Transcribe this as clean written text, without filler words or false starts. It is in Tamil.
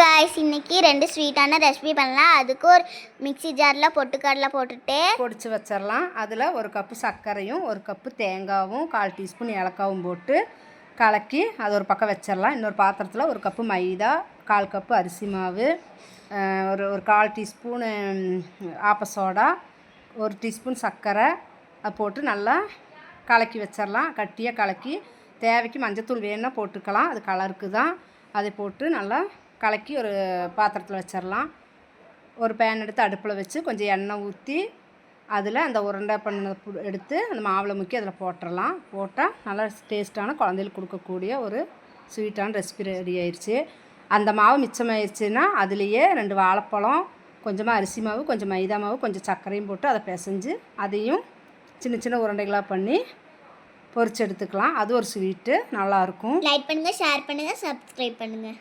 गाइस இன்னைக்கு ரெண்டு ஸ்வீட்டான ரெசிபி பண்ணலாம். அதுக்கு ஒரு மிக்ஸி ஜார்ல பொட்டுக்கடலை போட்டுட்டு பொடிச்சு வச்சிரலாம். அதில் ஒரு கப்பு சர்க்கரையும் ஒரு கப்பு தேங்காவும் 1/4 டீஸ்பூன் ஏலக்காவும் போட்டு கலக்கி அது ஒரு பக்கம் வச்சிடலாம். இன்னொரு பாத்திரத்தில் ஒரு கப்பு மைதா, 1/4 கப்பு அரிசி மாவு, ஒரு 1/4 டீஸ்பூனு ஆப்ப சோடா, 1 டீஸ்பூன் சர்க்கரை அது போட்டு நல்லா கலக்கி வச்சிடலாம். கட்டியாக கலக்கி தேவைக்கு மஞ்சத்தூள் வேணுன்னா போட்டுக்கலாம், அது கலருக்கு தான். அதை போட்டு நல்லா கலக்கி ஒரு பாத்திரத்தில் வச்சிடலாம். ஒரு பேன் எடுத்து அடுப்பில் வச்சு கொஞ்சம் எண்ணெய் ஊற்றி அதில் அந்த உருண்டை பண்ண எடுத்து அந்த மாவில் முக்கி அதில் போட்டுடலாம். போட்டால் நல்லா டேஸ்ட்டான குழந்தைகளுக்கு கொடுக்கக்கூடிய ஒரு ஸ்வீட்டான ரெசிபி ரெடி ஆயிடுச்சு. அந்த மாவு மிச்சமாயிடுச்சுன்னா அதுலேயே 2 வாழைப்பழம், கொஞ்சமாக அரிசி மாவு, கொஞ்சம் மைதா மாவு, கொஞ்சம் சர்க்கரையும் போட்டு அதை பிசைஞ்சு அதையும் சின்ன சின்ன உருண்டைகளாக பண்ணி பொரிச்சு எடுத்துக்கலாம். அது ஒரு ஸ்வீட்டு நல்லாயிருக்கும். லைக் பண்ணுங்கள், ஷேர் பண்ணுங்கள், சப்ஸ்கிரைப் பண்ணுங்கள்.